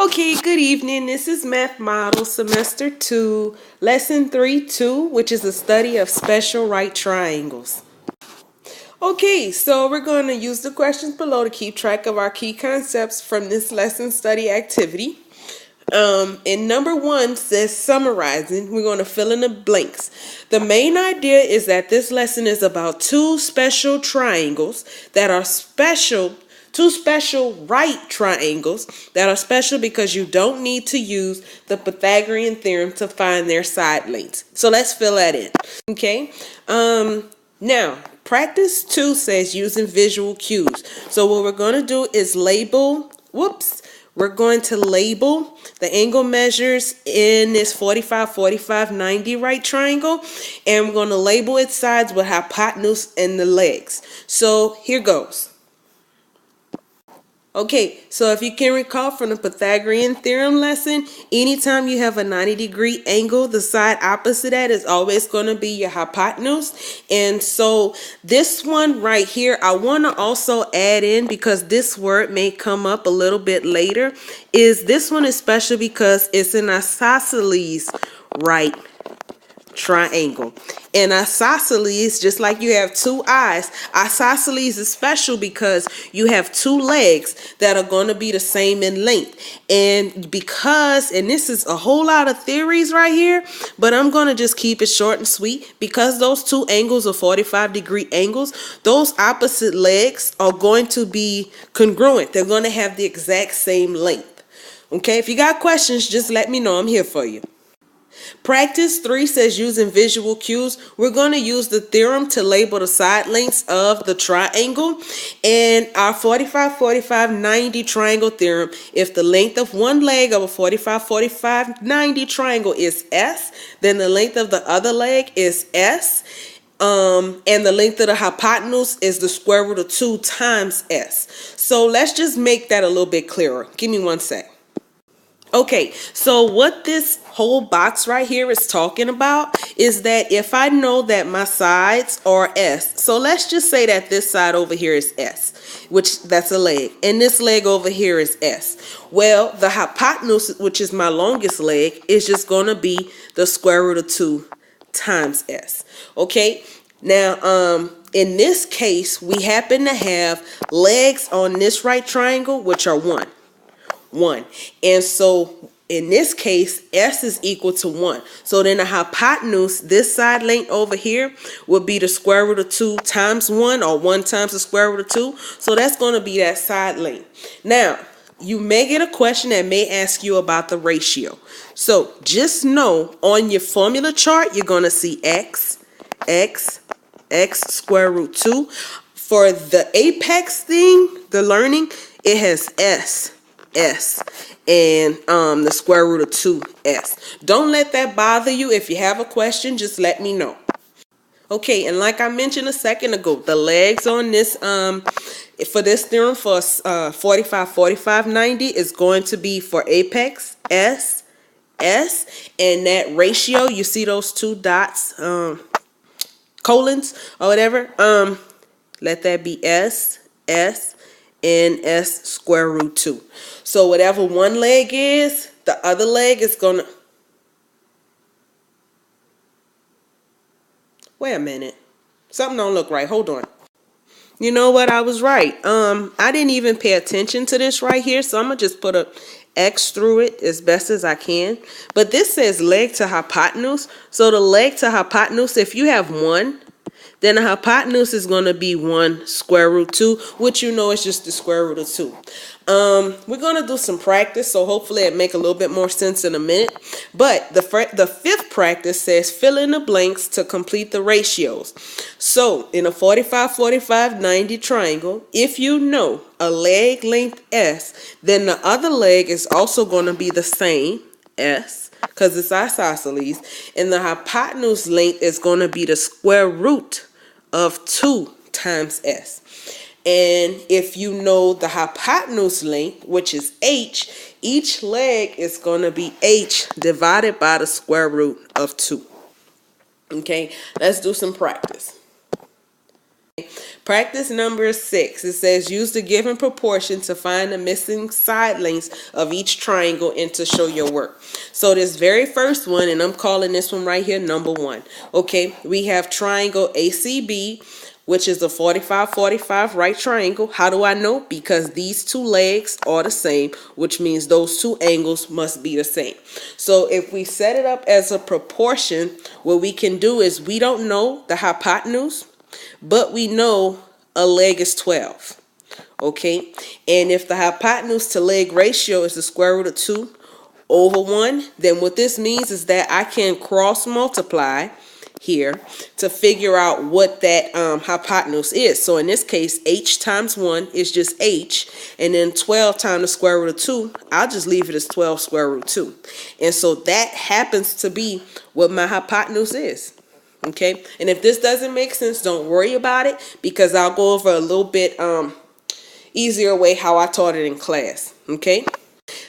Okay, good evening. This is Math Model Semester 2, Lesson 3-2, which is a study of special right triangles. Okay, so we're going to use the questions below to keep track of our key concepts from this lesson study activity. And number 1 says summarizing. We're going to fill in the blanks. The main idea is that this lesson is about two special triangles that are special. Two special right triangles that are special because you don't need to use the Pythagorean theorem to find their side lengths. So let's fill that in. Okay. Now, practice 2 says using visual cues. So what we're going to do is label, we're going to label the angle measures in this 45, 45, 90 right triangle. And we're going to label its sides with hypotenuse and the legs. So here goes. Okay, so if you can recall from the Pythagorean theorem lesson, anytime you have a 90-degree angle, the side opposite that is always going to be your hypotenuse. And so this one right here, I want to also add in, because this word may come up a little bit later, is this one is special because it's an isosceles right triangle. And isosceles, just like you have two eyes, isosceles is special because you have two legs that are going to be the same in length. And because, and this is a whole lot of theories right here, but I'm going to just keep it short and sweet. Because those two angles are 45-degree angles, those opposite legs are going to be congruent. They're going to have the exact same length. Okay, if you got questions, just let me know. I'm here for you. Practice 3 says using visual cues. We're going to use the theorem to label the side lengths of the triangle. And our 45, 45, 90 triangle theorem, if the length of one leg of a 45, 45, 90 triangle is S, then the length of the other leg is S. And the length of the hypotenuse is the square root of 2 times S. So let's just make that a little bit clearer. Give me one sec. Okay, so what this whole box right here is talking about is that if I know that my sides are S, so let's just say that this side over here is S, which that's a leg, and this leg over here is S. Well, the hypotenuse, which is my longest leg, is just going to be the square root of 2 times S. Okay, now, in this case, we happen to have legs on this right triangle, which are 1. And so in this case, S is equal to 1. So then the hypotenuse, this side length over here, would be the square root of 2 times 1, or 1 times the square root of 2. So that's going to be that side length. Now, you may get a question that may ask you about the ratio. So just know on your formula chart, you're going to see X square root 2. For the apex thing, the learning, it has S, and the square root of 2S. Don't let that bother you. If you have a question, just let me know. Okay, and like I mentioned a second ago, the legs on this for this theorem for 45, 45, 90 is going to be for apex S, and that ratio, you see those two dots, colons or whatever, let that be S, and S square root 2. So whatever one leg is, the other leg is going to... Wait a minute. Something don't look right. Hold on. You know what? I was right. I didn't even pay attention to this right here, so I'm going to just put a X through it as best as I can. But this says leg to hypotenuse. So the leg to hypotenuse, if you have 1, then the hypotenuse is going to be 1 square root 2, which you know is just the square root of 2. We're going to do some practice, so hopefully it make a little bit more sense in a minute. But the fifth practice says fill in the blanks to complete the ratios. So in a 45, 45, 90 triangle, if you know a leg length S, then the other leg is also going to be the same, S, because it's isosceles, and the hypotenuse length is going to be the square root of 2 times S. And if you know the hypotenuse length, which is H, each leg is going to be H divided by the square root of 2. Okay, let's do some practice. Practice number 6. It says use the given proportion to find the missing side lengths of each triangle and to show your work. So this very first one, and I'm calling this one right here number 1. Okay, we have triangle ACB, which is a 45-45 right triangle. How do I know? Because these two legs are the same, which means those two angles must be the same. So if we set it up as a proportion, what we can do is we don't know the hypotenuse, but we know a leg is 12. Okay, and if the hypotenuse to leg ratio is the square root of 2 over 1, then what this means is that I can cross multiply here to figure out what that hypotenuse is. So in this case, h times 1 is just h, and then 12 times the square root of 2, I'll just leave it as 12 square root 2. And so that happens to be what my hypotenuse is. Okay, and if this doesn't make sense, don't worry about it, because I'll go over a little bit easier way how I taught it in class. Okay,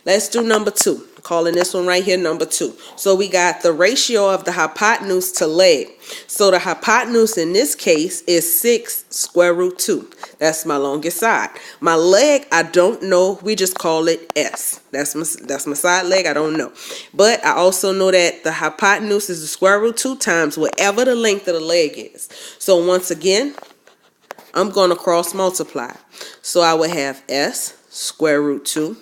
let's do number 2. Calling this one right here number 2. So we got the ratio of the hypotenuse to leg. So the hypotenuse in this case is 6 square root 2. That's my longest side. My leg, I don't know. We just call it S. That's my side leg. I don't know. But I also know that the hypotenuse is the square root 2 times whatever the length of the leg is. So once again, I'm going to cross multiply. So I would have S square root 2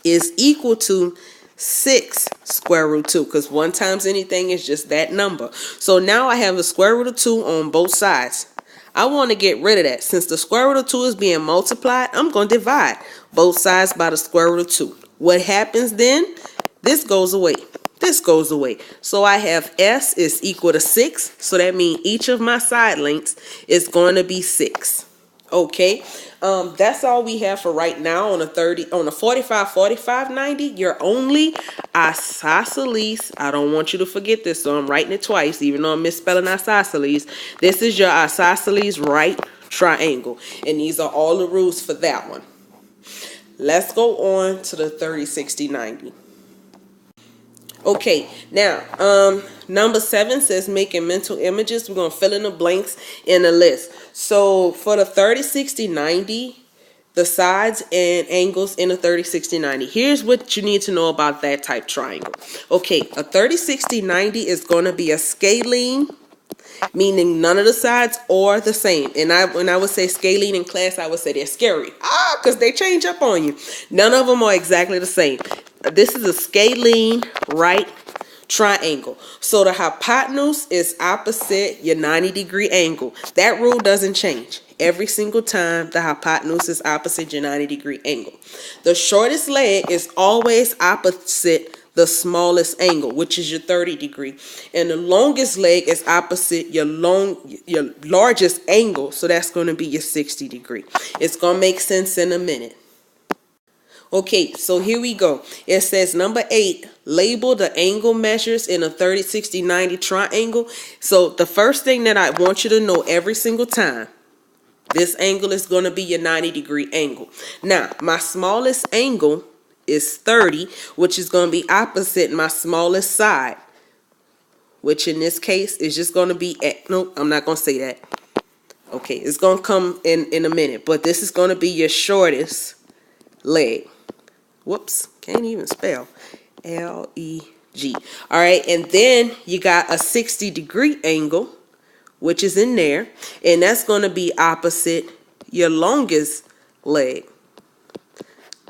is equal to 6 square root 2, because 1 times anything is just that number. So now I have the square root of 2 on both sides. I want to get rid of that. Since the square root of 2 is being multiplied, I'm going to divide both sides by the square root of 2. What happens then? This goes away. This goes away. So I have S is equal to 6. So that means each of my side lengths is going to be 6. Okay, that's all we have for right now on a 45-45-90. Your only isosceles, I don't want you to forget this, so I'm writing it twice, even though I'm misspelling isosceles. This is your isosceles right triangle, and these are all the rules for that one. Let's go on to the 30-60-90. Okay, now, number 7 says making mental images. We're going to fill in the blanks in the list. So for the 30-60-90, the sides and angles in a 30-60-90. Here's what you need to know about that type triangle. Okay, a 30-60-90 is going to be a scalene, meaning none of the sides are the same. And when I would say scalene in class, I would say they're scary. Because they change up on you. None of them are exactly the same. This is a scalene right triangle. So the hypotenuse is opposite your 90-degree angle. That rule doesn't change. Every single time the hypotenuse is opposite your 90-degree angle. The shortest leg is always opposite the smallest angle, which is your 30-degree. And the longest leg is opposite your largest angle. So that's going to be your 60-degree. It's going to make sense in a minute. Okay, so here we go. It says number 8, label the angle measures in a 30-60-90 triangle. So the first thing that I want you to know every single time, this angle is going to be your 90-degree angle. Now, my smallest angle is 30, which is going to be opposite my smallest side, which in this case is just going to be, nope, I'm not going to say that. Okay, it's going to come in a minute, but this is going to be your shortest leg. Whoops, can't even spell. L-E-G. All right, and then you got a 60-degree angle, which is in there, and that's going to be opposite your longest leg.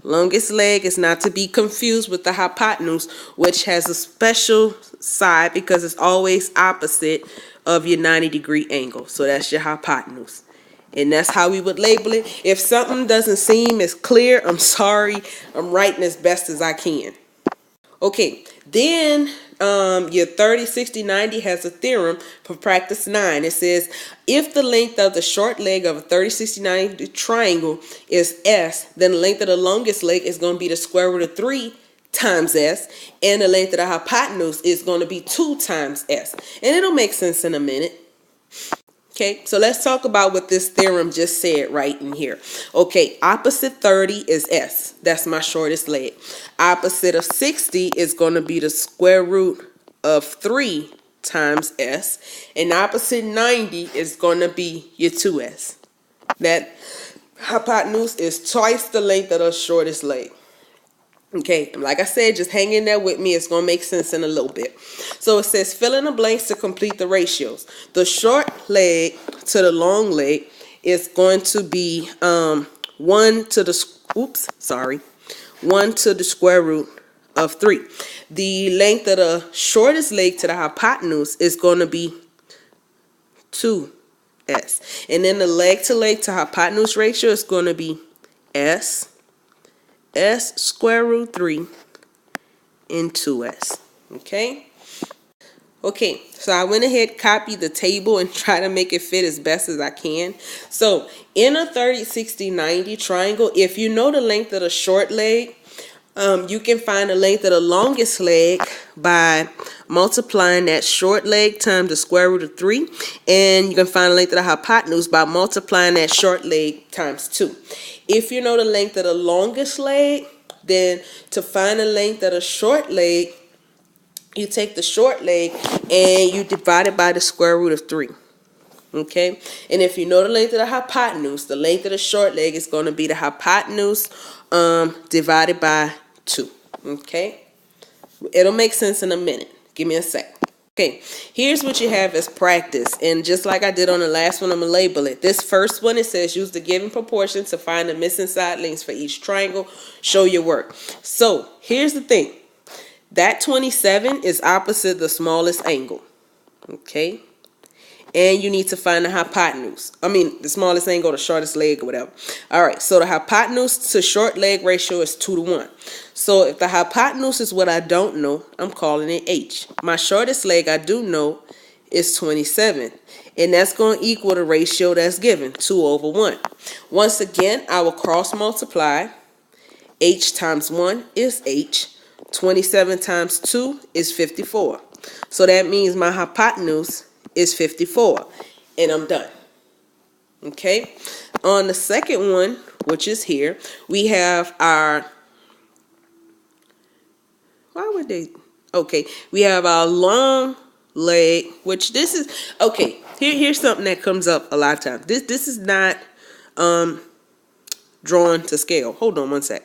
Longest leg is not to be confused with the hypotenuse, which has a special side because it's always opposite of your 90-degree angle. So that's your hypotenuse. And that's how we would label it. If something doesn't seem as clear, I'm sorry. I'm writing as best as I can. Okay, then your 30-60-90 has a theorem for practice 9. It says, if the length of the short leg of a 30-60-90 triangle is S, then the length of the longest leg is going to be the square root of 3 times S, and the length of the hypotenuse is going to be 2 times S. And it'll make sense in a minute. Okay, so let's talk about what this theorem just said right in here. Okay, opposite 30 is S. That's my shortest leg. Opposite of 60 is going to be the square root of 3 times S. And opposite 90 is going to be your 2S. That hypotenuse is twice the length of the shortest leg. Okay, like I said, just hang in there with me. It's going to make sense in a little bit. So it says fill in the blanks to complete the ratios. The short leg to the long leg is going to be 1 to the 1 to the square root of 3. The length of the shortest leg to the hypotenuse is going to be 2S. And then the leg to hypotenuse ratio is going to be S square root 3 and 2S. Okay? Okay, so I went ahead, copied the table, and try to make it fit as best as I can. So in a 30, 60, 90 triangle, if you know the length of the short leg, you can find the length of the longest leg by multiplying that short leg times the square root of 3. And you can find the length of the hypotenuse by multiplying that short leg times 2. If you know the length of the longest leg, then to find the length of the short leg, you take the short leg and you divide it by the square root of 3. Okay? And if you know the length of the hypotenuse, the length of the short leg is going to be the hypotenuse divided by 2. Okay? It'll make sense in a minute. Give me a sec. Okay, here's what you have as practice. And just like I did on the last one, I'm going to label it. This first one, it says use the given proportion to find the missing side lengths for each triangle. Show your work. So here's the thing. That 27 is opposite the smallest angle. Okay? And you need to find the hypotenuse. I mean, the smallest angle, the shortest leg, or whatever. All right, so the hypotenuse to short leg ratio is 2 to 1. So if the hypotenuse is what I don't know, I'm calling it H. My shortest leg I do know is 27. And that's going to equal the ratio that's given, 2 over 1. Once again, I will cross multiply. H times 1 is H. 27 times 2 is 54. So that means my hypotenuse is 54, and I'm done. Okay, on the second one, which is here, we have our, we have our long leg, which this is, okay, here's something that comes up a lot of times. This is not drawn to scale. Hold on one sec.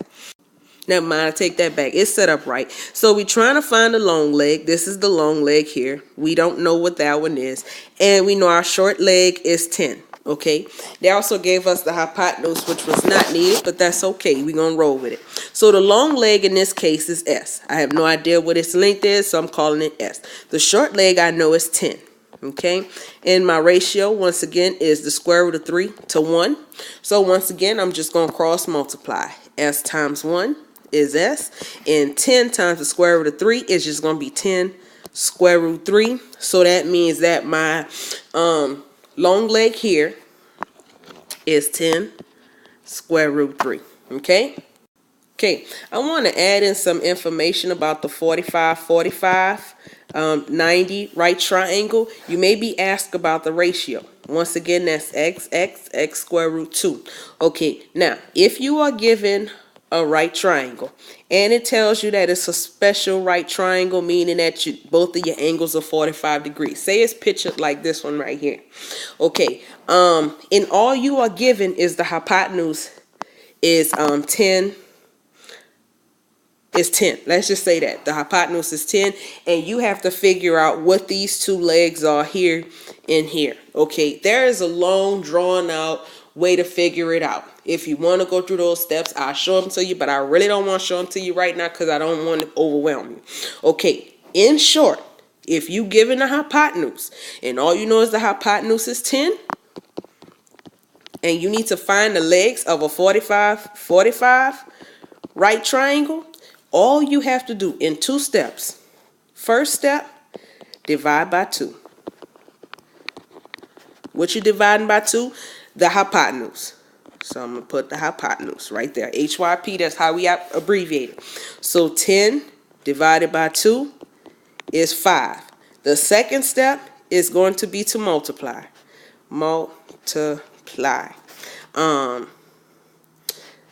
Never mind, I take that back. It's set up right. So we're trying to find the long leg. This is the long leg here. We don't know what that one is. And we know our short leg is 10. Okay. They also gave us the hypotenuse, which was not needed, but that's okay. We're going to roll with it. So the long leg in this case is S. I have no idea what its length is, so I'm calling it S. The short leg I know is 10. Okay. And my ratio, once again, is the square root of 3 to 1. So once again, I'm just going to cross multiply. S times 1 is S, and 10 times the square root of 3 is just going to be 10 square root 3. So that means that my long leg here is 10 square root 3. Okay? Okay, I want to add in some information about the 45, 45, 90 right triangle. You may be asked about the ratio. Once again, that's x square root 2. Okay, now, if you are given a right triangle and it tells you that it's a special right triangle, meaning that both of your angles are 45 degrees. Say it's pictured like this one right here. Okay, and all you are given is the hypotenuse is 10. Is 10. Let's just say that the hypotenuse is 10, and you have to figure out what these two legs are here and here. Okay, there is a long drawn out way to figure it out. If you want to go through those steps, I'll show them to you, but I really don't want to show them to you right now because I don't want to overwhelm you. Okay, in short, if you given a hypotenuse and all you know is the hypotenuse is 10, and you need to find the legs of a 45 right triangle, all you have to do in 2 steps. First step, divide by 2. What you dividing by 2? The hypotenuse. So I'm going to put the hypotenuse right there. HYP, that's how we abbreviate it. So 10 divided by 2 is 5. The second step is going to be to multiply. Multiply. I'm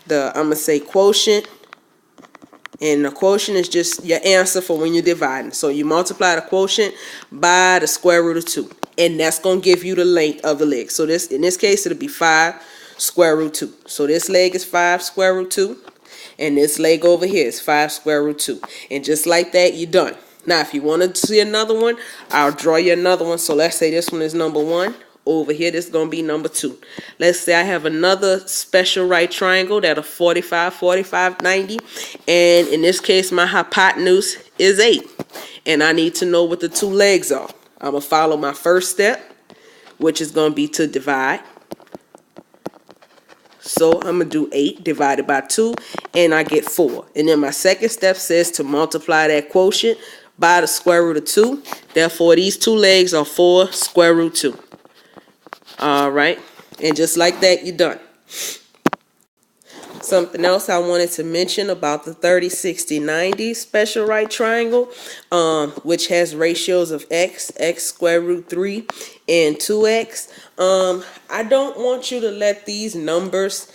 going to say quotient And the quotient is just your answer for when you're dividing. So you multiply the quotient by the square root of 2. And that's going to give you the length of the leg. So this, in this case, it'll be 5 square root 2. So this leg is 5 square root 2. And this leg over here is 5 square root 2. And just like that, you're done. Now, if you want to see another one, I'll draw you another one. So let's say this one is number 1. Over here, this is going to be number 2. Let's say I have another special right triangle that are 45, 45, 90. And in this case, my hypotenuse is 8. And I need to know what the 2 legs are. I'm going to follow my first step, which is going to be to divide. So I'm going to do 8 divided by 2, and I get 4. And then my second step says to multiply that quotient by the square root of 2. Therefore, these 2 legs are 4 square root 2. All right. And just like that, you're done. Something else I wanted to mention about the 30, 60, 90 special right triangle, which has ratios of x square root 3, and 2x. I don't want you to let these numbers,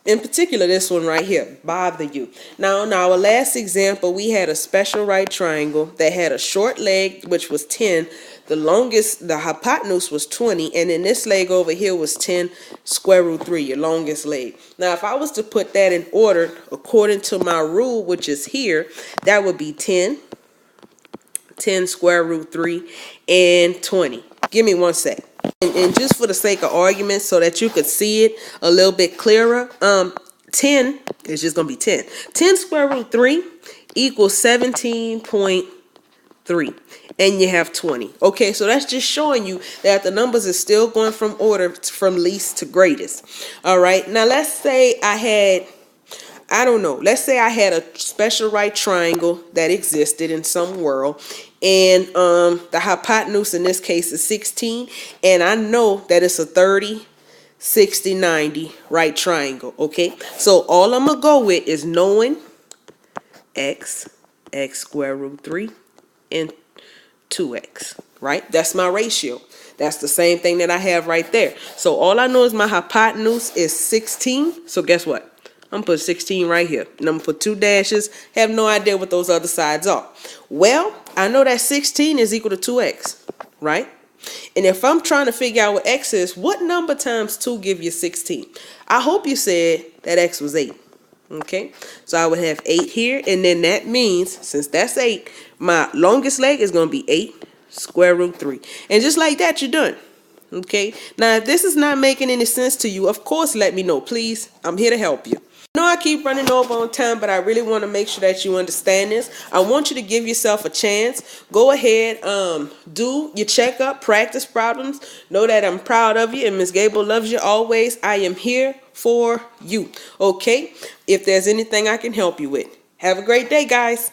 in particular this one right here, bother you. Now, in our last example, we had a special right triangle that had a short leg, which was 10. The longest, the hypotenuse was 20, and then this leg over here was 10 square root 3, your longest leg. Now, if I was to put that in order according to my rule, which is here, that would be 10 square root 3, and 20. Give me one sec. And just for the sake of argument, so that you could see it a little bit clearer, 10 is just going to be 10. 10 square root 3 equals 17.3. And you have 20. Okay, so that's just showing you that the numbers are still going from order from least to greatest. All right, now let's say I had, let's say I had a special right triangle that existed in some world, and the hypotenuse in this case is 16, and I know that it's a 30, 60, 90 right triangle. Okay, so all I'm going to go with is knowing x square root 3, and 2x, right? That's my ratio. That's the same thing that I have right there. So all I know is my hypotenuse is 16. So guess what? I'm going to put 16 right here. And I'm going to put 2 dashes. Have no idea what those other sides are. Well, I know that 16 is equal to 2x, right? And if I'm trying to figure out what x is, what number times 2 give you 16? I hope you said that x was 8. Okay, so I would have 8 here, and then that means, since that's 8, my longest leg is going to be 8 square root 3. And just like that, you're done. Okay, now if this is not making any sense to you, of course, let me know, please. I'm here to help you. I know I keep running over on time, but I really want to make sure that you understand this. I want you to give yourself a chance. Go ahead, do your checkup, practice problems. Know that I'm proud of you, and Miss Gable loves you always. I am here for you. Okay, if there's anything I can help you with. Have a great day, guys.